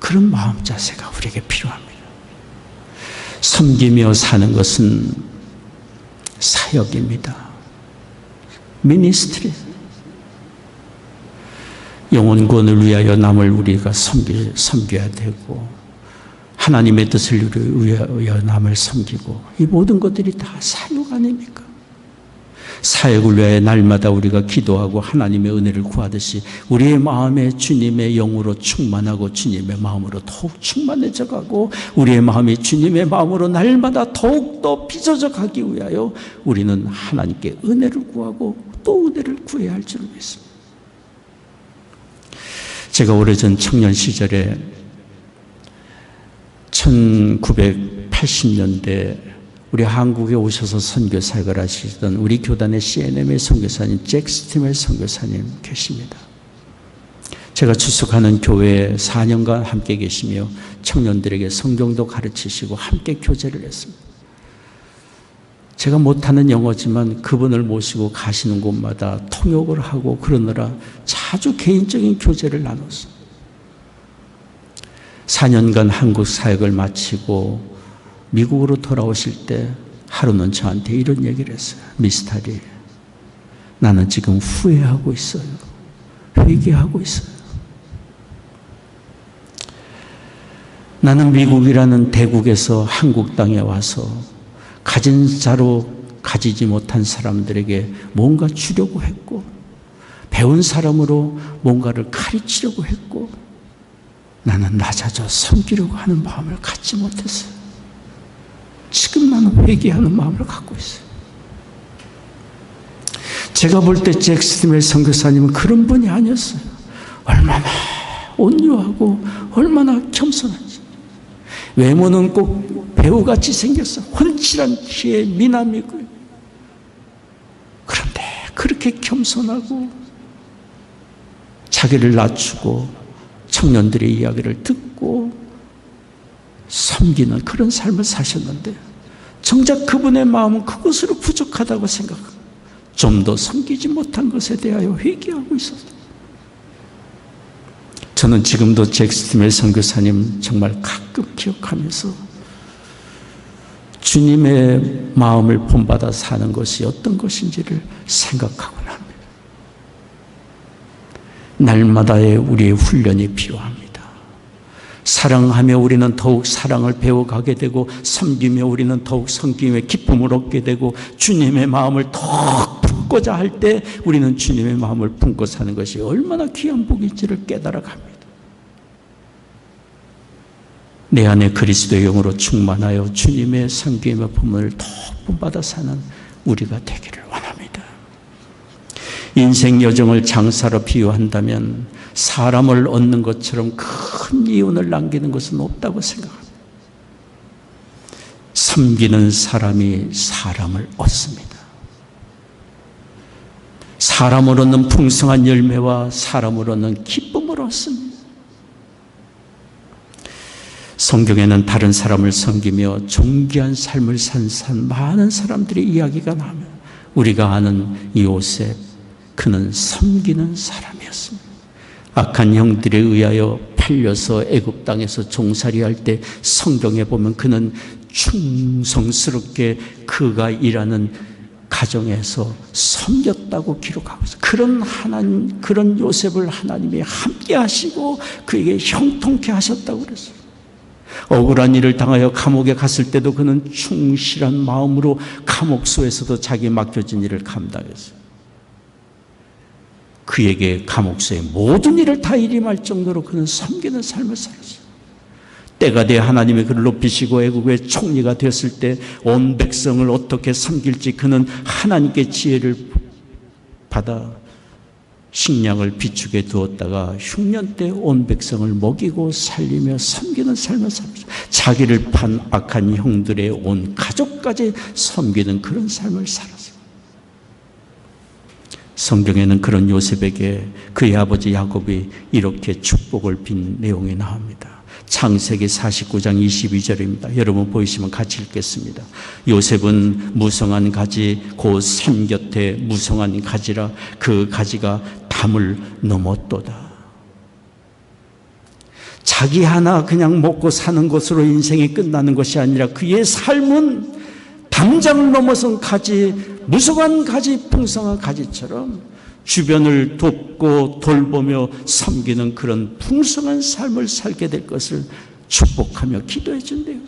Speaker 1: 그런 마음 자세가 우리에게 필요합니다. 섬기며 사는 것은 사역입니다. 미니스트리. 영혼 구원을 위하여 남을 우리가 섬겨야 되고 하나님의 뜻을 위하여 남을 섬기고, 이 모든 것들이 다 사역 아닙니까? 사역을 위하여 날마다 우리가 기도하고 하나님의 은혜를 구하듯이 우리의 마음에 주님의 영으로 충만하고 주님의 마음으로 더욱 충만해져 가고 우리의 마음이 주님의 마음으로 날마다 더욱더 빚어져 가기 위하여 우리는 하나님께 은혜를 구하고 또 은혜를 구해야 할 줄 믿습니다. 제가 오래전 청년 시절에 1980년대 우리 한국에 오셔서 선교 사역을 하시던 우리 교단의 CNM의 선교사님 잭 스티멜 선교사님 계십니다. 제가 출석하는 교회에 4년간 함께 계시며 청년들에게 성경도 가르치시고 함께 교제를 했습니다. 제가 못하는 영어지만 그분을 모시고 가시는 곳마다 통역을 하고 그러느라 자주 개인적인 교제를 나눴어요. 4년간 한국 사역을 마치고 미국으로 돌아오실 때 하루는 저한테 이런 얘기를 했어요. 미스터리, 나는 지금 후회하고 있어요. 회개하고 있어요. 나는 미국이라는 대국에서 한국 땅에 와서 가진 자로 가지지 못한 사람들에게 뭔가 주려고 했고 배운 사람으로 뭔가를 가르치려고 했고 나는 낮아져 섬기려고 하는 마음을 갖지 못했어요. 지금 나는 회개하는 마음을 갖고 있어요. 제가 볼 때 잭 스티멜 선교사님은 그런 분이 아니었어요. 얼마나 온유하고 얼마나 겸손한지. 외모는 꼭 배우같이 생겼어. 훤칠한 키에 미남이고. 그런데 그렇게 겸손하고 자기를 낮추고 청년들의 이야기를 듣고 섬기는 그런 삶을 사셨는데 정작 그분의 마음은 그것으로 부족하다고 생각합니다. 좀 더 섬기지 못한 것에 대하여 회개하고 있었어요. 저는 지금도 잭 스티멜 선교사님 정말 가끔 기억하면서 주님의 마음을 본받아 사는 것이 어떤 것인지를 생각하곤 합니다. 날마다의 우리의 훈련이 필요합니다. 사랑하며 우리는 더욱 사랑을 배워가게 되고 섬기며 우리는 더욱 섬김의 기쁨을 얻게 되고 주님의 마음을 더 품고자 할 때 우리는 주님의 마음을 품고 사는 것이 얼마나 귀한 복인지를 깨달아갑니다. 내 안에 그리스도의 영으로 충만하여 주님의 섬김의 품을 더욱 본받아 사는 우리가 되기를 원합니다. 인생 여정을 장사로 비유한다면 사람을 얻는 것처럼 큰 이윤을 남기는 것은 없다고 생각합니다. 섬기는 사람이 사람을 얻습니다. 사람을 얻는 풍성한 열매와 사람을 얻는 기쁨을 얻습니다. 성경에는 다른 사람을 섬기며 존귀한 삶을 산 많은 사람들의 이야기가 나오며 우리가 아는 요셉, 그는 섬기는 사람이었습니다. 악한 형들에 의하여 팔려서 애굽 땅에서 종살이할 때 성경에 보면 그는 충성스럽게 그가 일하는 가정에서 섬겼다고 기록하고 있어요. 그런 요셉을 하나님이 함께 하시고 그에게 형통케 하셨다고 그랬어요. 억울한 일을 당하여 감옥에 갔을 때도 그는 충실한 마음으로 감옥소에서도 자기 맡겨진 일을 감당했어요. 그에게 감옥소의 모든 일을 다 일임할 정도로 그는 섬기는 삶을 살았어요. 때가 돼 하나님이 그를 높이시고 애국의 총리가 되었을 때 온 백성을 어떻게 섬길지 그는 하나님께 지혜를 받아 식량을 비축해 두었다가 흉년 때 온 백성을 먹이고 살리며 섬기는 삶을 살았어요. 자기를 판 악한 형들의 온 가족까지 섬기는 그런 삶을 살았어요. 성경에는 그런 요셉에게 그의 아버지 야곱이 이렇게 축복을 빈 내용이 나옵니다. 창세기 49장 22절입니다. 여러분 보이시면 같이 읽겠습니다. 요셉은 무성한 가지 곧 샘 곁에 무성한 가지라 그 가지가 담을 넘었도다. 자기 하나 그냥 먹고 사는 것으로 인생이 끝나는 것이 아니라 그의 삶은 담장을 넘어선 가지, 무성한 가지, 풍성한 가지처럼 주변을 돕고 돌보며 섬기는 그런 풍성한 삶을 살게 될 것을 축복하며 기도해 준대요.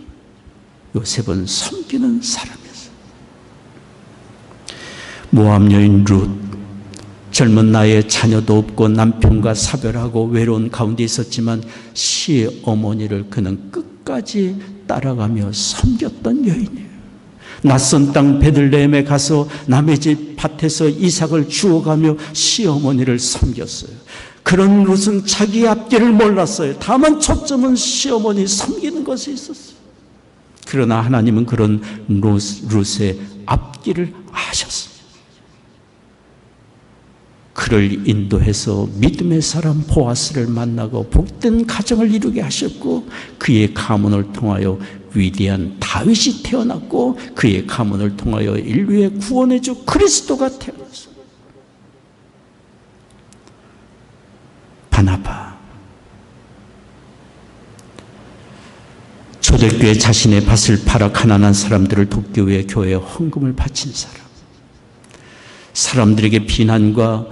Speaker 1: 요셉은 섬기는 사람이었어요. 모압 여인 룻, 젊은 나이에 자녀도 없고 남편과 사별하고 외로운 가운데 있었지만 시어머니를 그는 끝까지 따라가며 섬겼던 여인이에요. 낯선 땅 베들레헴에 가서 남의 집 밭에서 이삭을 주워가며 시어머니를 섬겼어요. 그런 룻은 자기 앞길을 몰랐어요. 다만 초점은 시어머니 섬기는 것에 있었어요. 그러나 하나님은 그런 룻의 앞길을 아셨어요. 그를 인도해서 믿음의 사람 보아스를 만나고 복된 가정을 이루게 하셨고 그의 가문을 통하여 위대한 다윗이 태어났고 그의 가문을 통하여 인류의 구원의 주 그리스도가 태어났어요. 바나바, 초대교회 자신의 밭을 팔아 가난한 사람들을 돕기 위해 교회에 헌금을 바친 사람, 사람들에게 비난과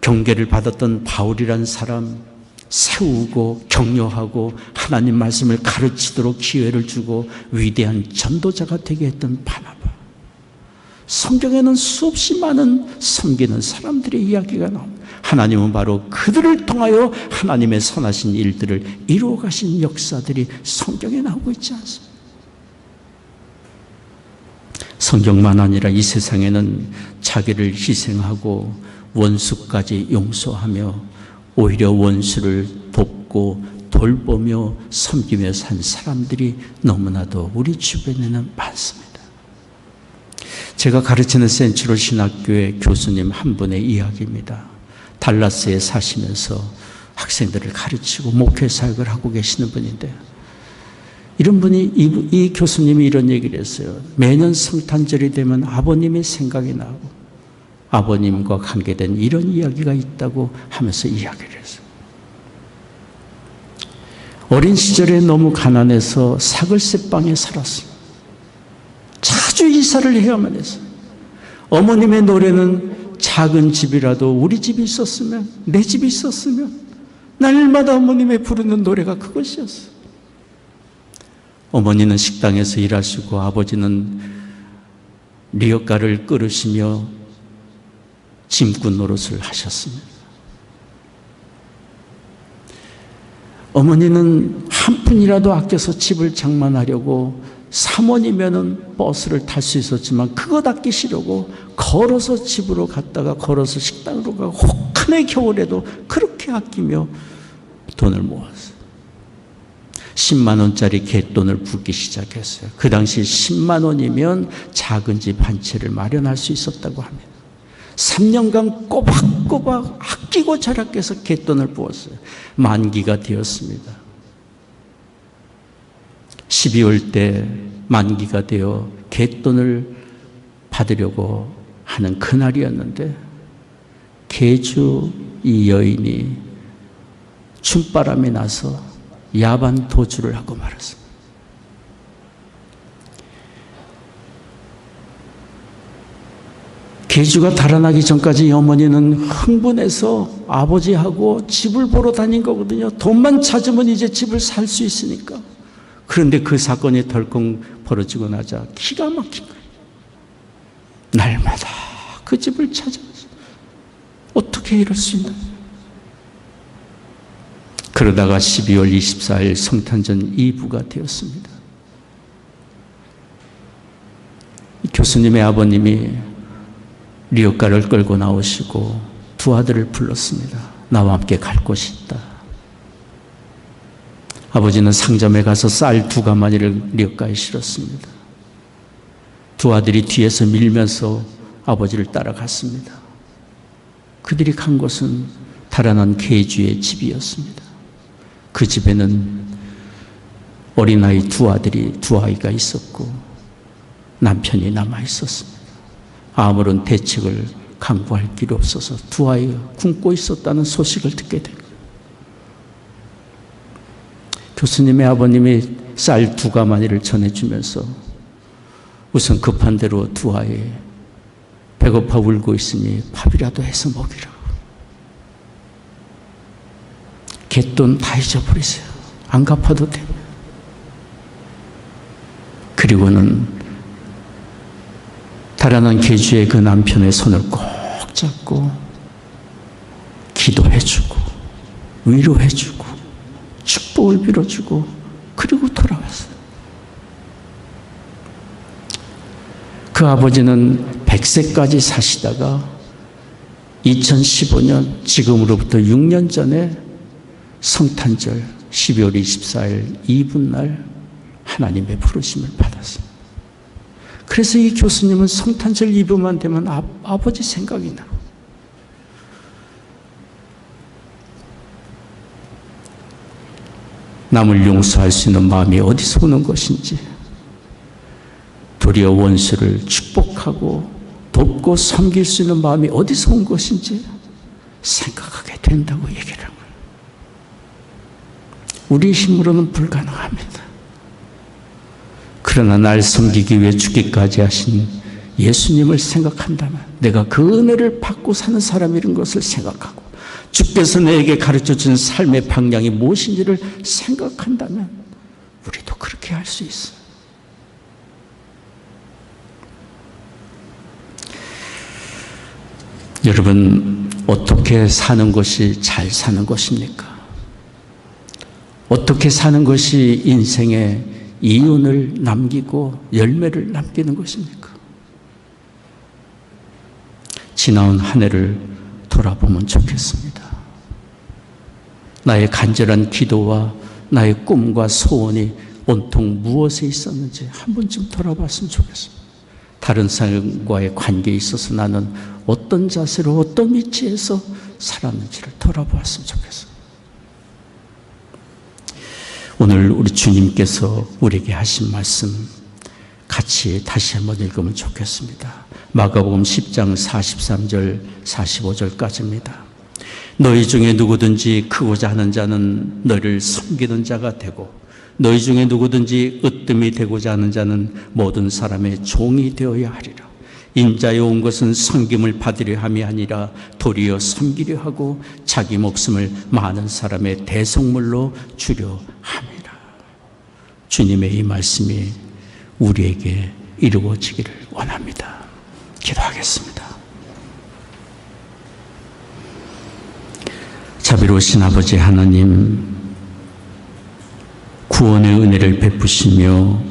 Speaker 1: 경계를 받았던 바울이란 사람, 세우고 격려하고 하나님 말씀을 가르치도록 기회를 주고 위대한 전도자가 되게 했던 바나바. 성경에는 수없이 많은 섬기는 사람들의 이야기가 나옵니다. 하나님은 바로 그들을 통하여 하나님의 선하신 일들을 이루어 가신 역사들이 성경에 나오고 있지 않습니까? 성경만 아니라 이 세상에는 자기를 희생하고 원수까지 용서하며 오히려 원수를 돕고 돌보며 섬기며 산 사람들이 너무나도 우리 주변에는 많습니다. 제가 가르치는 센츄럴 신학교의 교수님 한 분의 이야기입니다. 달라스에 사시면서 학생들을 가르치고 목회 사역을 하고 계시는 분인데 이런 분이 이 교수님이 이런 얘기를 했어요. 매년 성탄절이 되면 아버님이 생각이 나고 아버님과 관계된 이런 이야기가 있다고 하면서 이야기를 했어요. 어린 시절에 너무 가난해서 사글세 방에 살았어요. 자주 이사를 해야만 했어요. 어머님의 노래는 작은 집이라도 우리 집이 있었으면, 내 집이 있었으면 날마다 어머님의 부르는 노래가 그것이었어요. 어머니는 식당에서 일하시고 아버지는 리어카를 끌으시며 짐꾼 노릇을 하셨습니다. 어머니는 한 푼이라도 아껴서 집을 장만하려고 사모님이면 버스를 탈 수 있었지만 그것 아끼시려고 걸어서 집으로 갔다가 걸어서 식당으로 가고 혹한의 겨울에도 그렇게 아끼며 돈을 모았어요. 10만 원짜리 갯돈을 붓기 시작했어요. 그 당시 10만 원이면 작은 집 한 채를 마련할 수 있었다고 합니다. 3년간 꼬박꼬박 아끼고 절약해서 갯돈을 부었어요. 만기가 되었습니다. 12월 때 만기가 되어 갯돈을 받으려고 하는 그날이었는데 계주 이 여인이 춤바람이 나서 야반 도주를 하고 말았습니다. 계주가 달아나기 전까지 이 어머니는 흥분해서 아버지하고 집을 보러 다닌 거거든요. 돈만 찾으면 이제 집을 살 수 있으니까. 그런데 그 사건이 덜컹 벌어지고 나자 기가 막힌 거예요. 날마다 그 집을 찾아서 어떻게 이럴 수 있나. 그러다가 12월 24일 성탄절 2부가 되었습니다. 교수님의 아버님이 리어카를 끌고 나오시고 두 아들을 불렀습니다. 나와 함께 갈 곳이 있다. 아버지는 상점에 가서 쌀 2가마니를 리어카에 실었습니다. 두 아들이 뒤에서 밀면서 아버지를 따라갔습니다. 그들이 간 곳은 달아난 계주의 집이었습니다. 그 집에는 어린아이 두 아이가 있었고 남편이 남아 있었습니다. 아무런 대책을 강구할 길이 없어서 두 아이가 굶고 있었다는 소식을 듣게 된 거예요. 교수님의 아버님이 쌀 2가마니를 전해주면서 우선 급한 대로 두 아이 배고파 울고 있으니 밥이라도 해서 먹이라고. 갯돈 다 잊어버리세요. 안 갚아도 돼요. 그리고는 달아난 계주의 그 남편의 손을 꼭 잡고 기도해주고 위로해주고 축복을 빌어주고 그리고 돌아왔어요. 그 아버지는 100세까지 사시다가 2015년 지금으로부터 6년 전에 성탄절 12월 24일 이브날 하나님의 부르심을 받았습니다. 그래서 이 교수님은 성탄절 이브만 되면 아버지 생각이 나고 남을 용서할 수 있는 마음이 어디서 오는 것인지, 도리어 원수를 축복하고 돕고 섬길 수 있는 마음이 어디서 온 것인지 생각하게 된다고 얘기를 한 거예요. 우리 힘으로는 불가능합니다. 그러나 날 섬기기 위해 죽기까지 하신 예수님을 생각한다면, 내가 그 은혜를 받고 사는 사람이라는 것을 생각하고 주께서 내게 가르쳐준 삶의 방향이 무엇인지를 생각한다면 우리도 그렇게 할 수 있어요. 여러분, 어떻게 사는 것이 잘 사는 것입니까? 어떻게 사는 것이 인생의 이윤을 남기고 열매를 남기는 것입니까? 지나온 한 해를 돌아보면 좋겠습니다. 나의 간절한 기도와 나의 꿈과 소원이 온통 무엇에 있었는지 한 번쯤 돌아봤으면 좋겠습니다. 다른 사람과의 관계에 있어서 나는 어떤 자세로 어떤 위치에서 살았는지를 돌아보았으면 좋겠어요. 오늘 우리 주님께서 우리에게 하신 말씀 같이 다시 한번 읽으면 좋겠습니다. 마가복음 10장 43절 45절까지입니다. 너희 중에 누구든지 크고자 하는 자는 너희를 섬기는 자가 되고, 너희 중에 누구든지 으뜸이 되고자 하는 자는 모든 사람의 종이 되어야 하리라. 인자에 온 것은 섬김을 받으려 함이 아니라 도리어 섬기려 하고 자기 목숨을 많은 사람의 대속물로 주려 함이라. 주님의 이 말씀이 우리에게 이루어지기를 원합니다. 기도하겠습니다. 자비로우신 아버지 하나님, 구원의 은혜를 베푸시며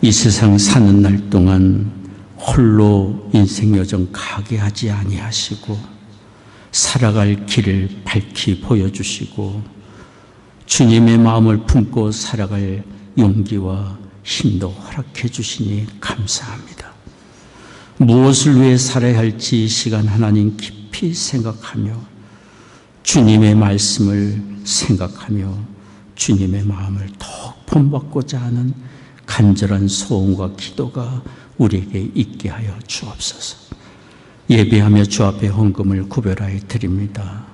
Speaker 1: 이 세상 사는 날 동안 홀로 인생 여정 가게 하지 아니하시고 살아갈 길을 밝히 보여주시고 주님의 마음을 품고 살아갈 용기와 힘도 허락해 주시니 감사합니다. 무엇을 위해 살아야 할지 이 시간 하나님 깊이 생각하며 주님의 말씀을 생각하며 주님의 마음을 더욱 본받고자 하는 간절한 소원과 기도가 우리에게 있게 하여 주옵소서. 예배하며 주 앞에 헌금을 구별하여 드립니다.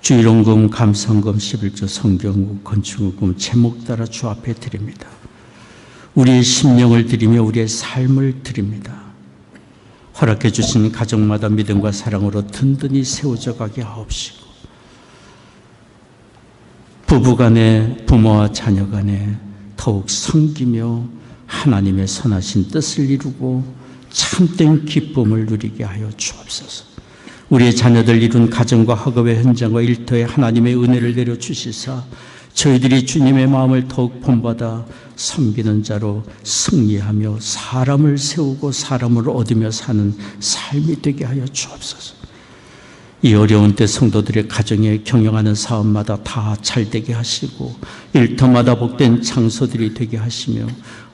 Speaker 1: 주일원금, 감사헌금, 11조, 성경금, 건축금 제목 따라 주 앞에 드립니다. 우리의 심령을 드리며 우리의 삶을 드립니다. 허락해 주신 가정마다 믿음과 사랑으로 든든히 세워져 가게 하옵시고, 부부간에, 부모와 자녀간에 더욱 섬기며 하나님의 선하신 뜻을 이루고 참된 기쁨을 누리게 하여 주옵소서. 우리의 자녀들 이룬 가정과 학업의 현장과 일터에 하나님의 은혜를 내려주시사 저희들이 주님의 마음을 더욱 본받아 섬기는 자로 승리하며 사람을 세우고 사람을 얻으며 사는 삶이 되게 하여 주옵소서. 이 어려운 때 성도들의 가정에 경영하는 사업마다 다 잘되게 하시고 일터마다 복된 장소들이 되게 하시며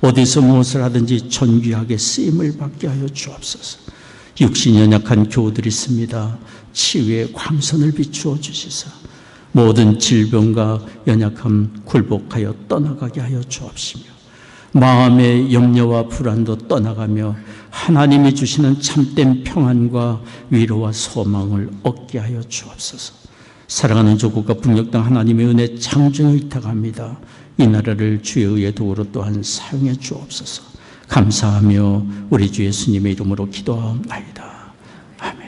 Speaker 1: 어디서 무엇을 하든지 존귀하게 쓰임을 받게 하여 주옵소서. 육신이 연약한 교우들이 있습니다. 치유의 광선을 비추어 주시사 모든 질병과 연약함 굴복하여 떠나가게 하여 주옵시며, 마음의 염려와 불안도 떠나가며 하나님이 주시는 참된 평안과 위로와 소망을 얻게 하여 주옵소서. 사랑하는 조국과 북녘 땅 하나님의 은혜 장중에 의탁합니다. 이 나라를 주의 의의 도구로 또한 사용해 주옵소서. 감사하며 우리 주 예수님의 이름으로 기도하옵나이다. 아멘.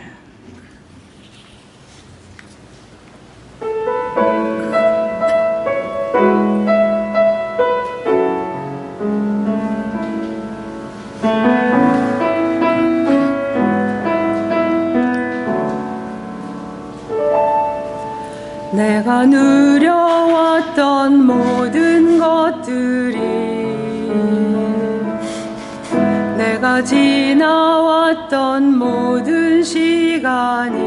Speaker 2: 내가 누려왔던 모든 것들이, 내가 지나왔던 모든 시간이,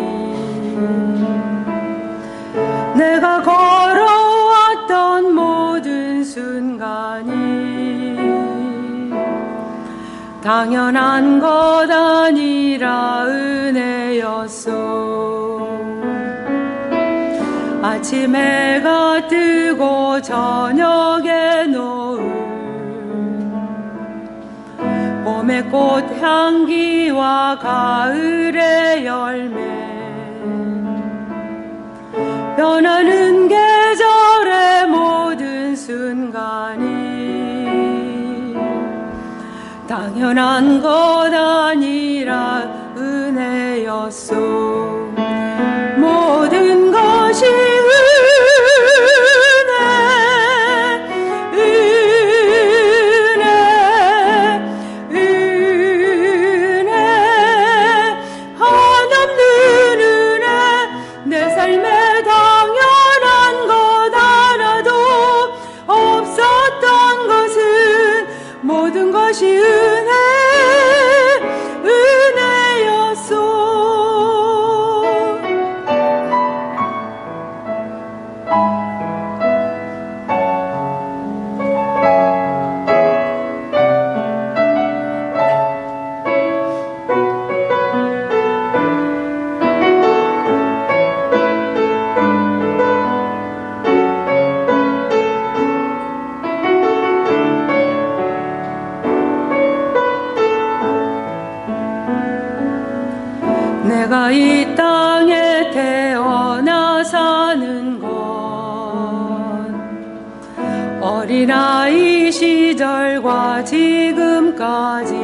Speaker 2: 내가 걸어왔던 모든 순간이 당연한 것 아니라 은혜였소. 아침 해가 뜨고 저녁에 노을, 봄의 꽃향기와 가을의 열매, 변하는 계절의 모든 순간이 당연한 것 아니라 은혜였소. 모든 것이 내가 이 땅에 태어나 사는 건 어린아이 시절과 지금까지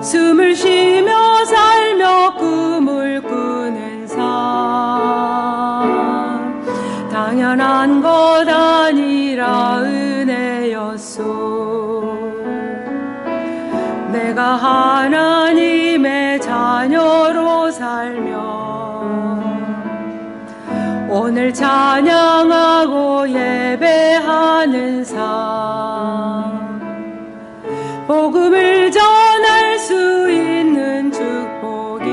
Speaker 2: 숨을 쉬며 살며 꿈을 꾸는 삶, 당연한 것 아니라 은혜였소. 내가 하나님의 자녀로 살며 오늘 찬양하고 예배하는 삶, 복음을 전할 수 있는 축복이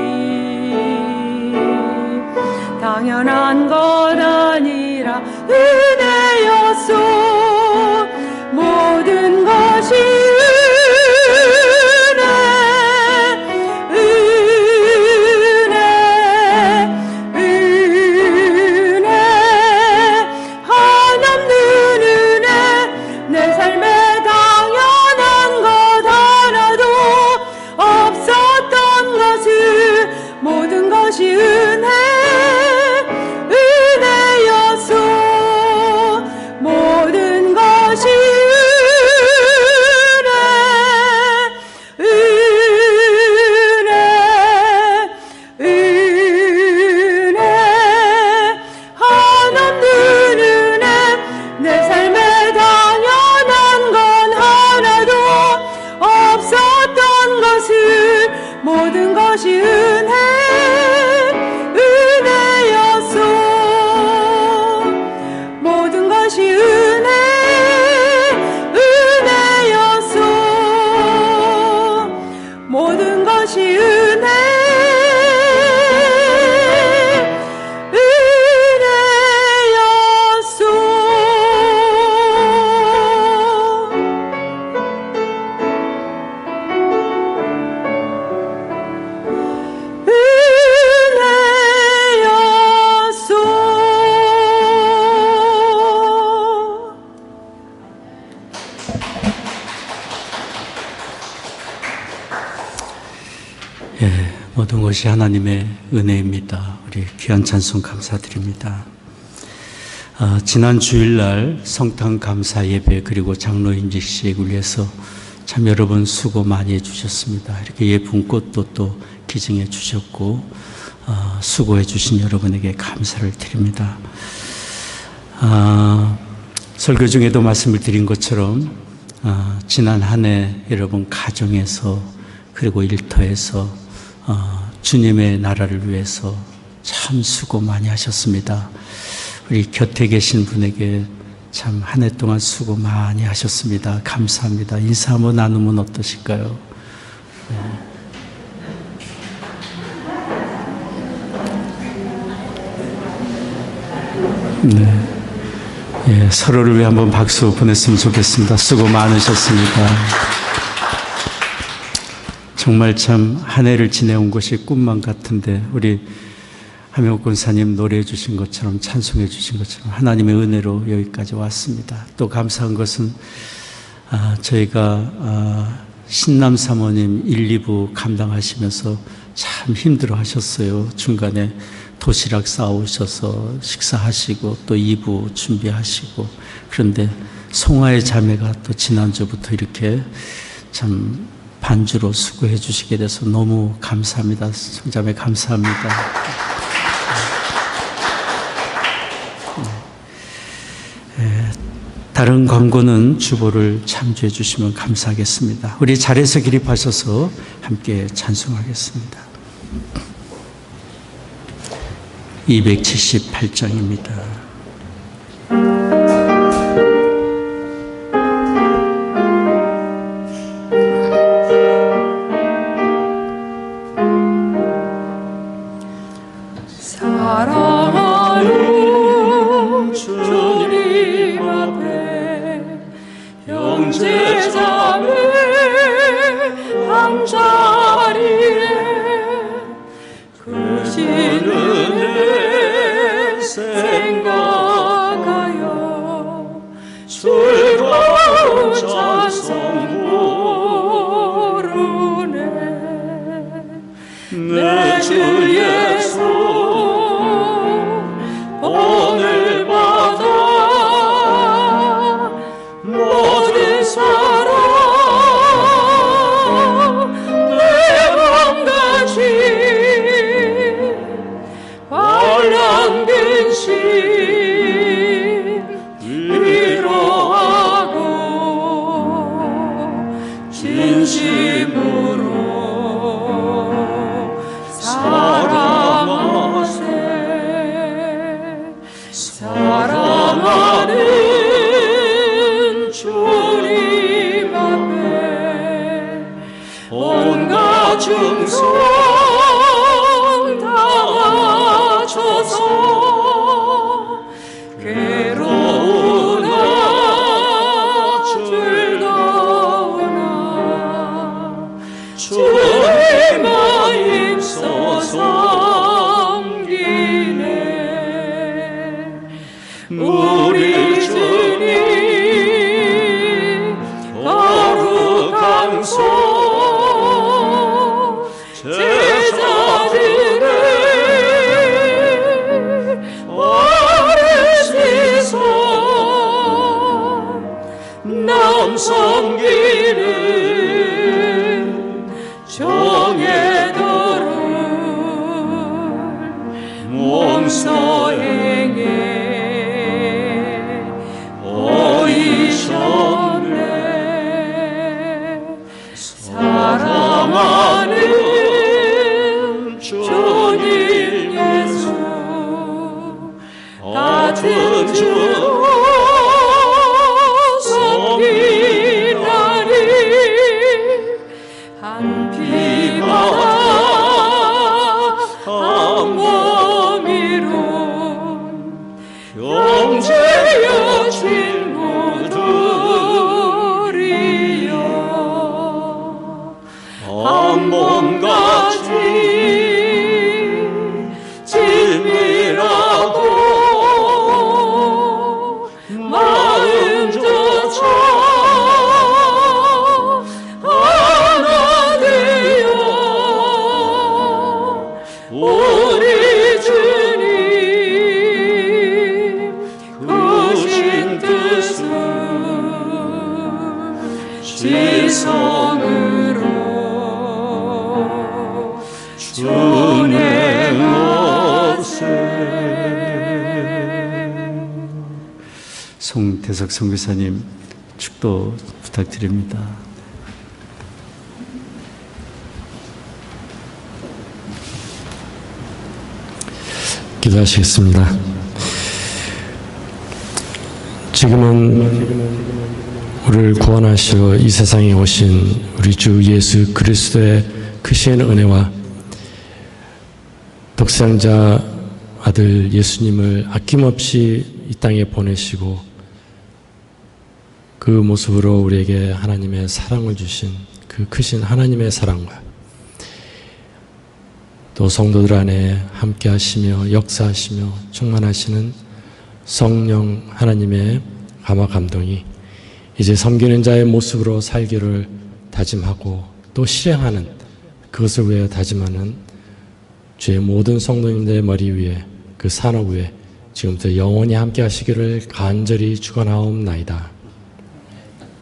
Speaker 2: 당연한 것 아니라 은혜였소. 모든 것이 내 삶에 당연한 것 하나도 없어.
Speaker 1: 모든 것이 하나님의 은혜입니다. 우리 귀한 찬송 감사드립니다. 지난 주일날 성탄 감사 예배 그리고 장로 임직식을 위해서 참 여러분 수고 많이 해주셨습니다. 이렇게 예쁜 꽃도 또 기증해 주셨고 수고해 주신 여러분에게 감사를 드립니다. 설교 중에도 말씀을 드린 것처럼 지난 한 해 여러분 가정에서 그리고 일터에서 주님의 나라를 위해서 참 수고 많이 하셨습니다. 우리 곁에 계신 분에게 참 한 해 동안 수고 많이 하셨습니다. 감사합니다. 인사 한번 나누면 어떠실까요? 네. 예, 서로를 위해 한번 박수 보냈으면 좋겠습니다. 수고 많으셨습니다. 정말 참 한 해를 지내온 것이 꿈만 같은데 우리 하명옥 권사님 노래해 주신 것처럼 찬송해 주신 것처럼 하나님의 은혜로 여기까지 왔습니다. 또 감사한 것은 저희가 신남 사모님 1, 2부 감당하시면서 참 힘들어 하셨어요. 중간에 도시락 싸오셔서 식사하시고 또 2부 준비하시고, 그런데 송하의 자매가 또 지난주부터 이렇게 참 반주로 수고해 주시게 돼서 너무 감사합니다. 송자매 감사합니다. 다른 광고는 주보를 참조해 주시면 감사하겠습니다. 우리 자리에서 기립하셔서 함께 찬송하겠습니다. 278장입니다.
Speaker 2: 사랑하는 주님 앞에 형제자매 한자리에 그 신은혜 생각하여 즐거운 찬송 부르네. 내 주 예수 오늘 받아 모든 사랑 내 맘같이 환란 근심 위로하고 진심으로 사랑하는 주님 앞에 온갖 충성 다 바쳐서 괴로우나 즐거우나 주님만 힘써 섬기네. 우리 주님 거룩한 손 제자들을 어르시소 남 섬기는 정의도를 몸소 행해 사랑하는 주님 예수 같은 주 섬기나니 한 피마다 한 몸이로 형제여 친구들이여 한 몸같이 친밀하고 마음 조차 하나 되어 성으로 준행하세.
Speaker 1: 송태석 선교사님 축도 부탁드립니다.
Speaker 4: 기도하시겠습니다. 지금은 우리를 구원하시어 이 세상에 오신 우리 주 예수 그리스도의 크신 은혜와 독생자 아들 예수님을 아낌없이 이 땅에 보내시고 그 모습으로 우리에게 하나님의 사랑을 주신 그 크신 하나님의 사랑과 또 성도들 안에 함께 하시며 역사하시며 충만하시는 성령 하나님의 감화 감동이 이제 섬기는 자의 모습으로 살기를 다짐하고 또 실행하는 그것을 위해 다짐하는 주의 모든 성도님들의 머리 위에 그 산업 위에 지금부터 영원히 함께 하시기를 간절히 축원하옵나이다.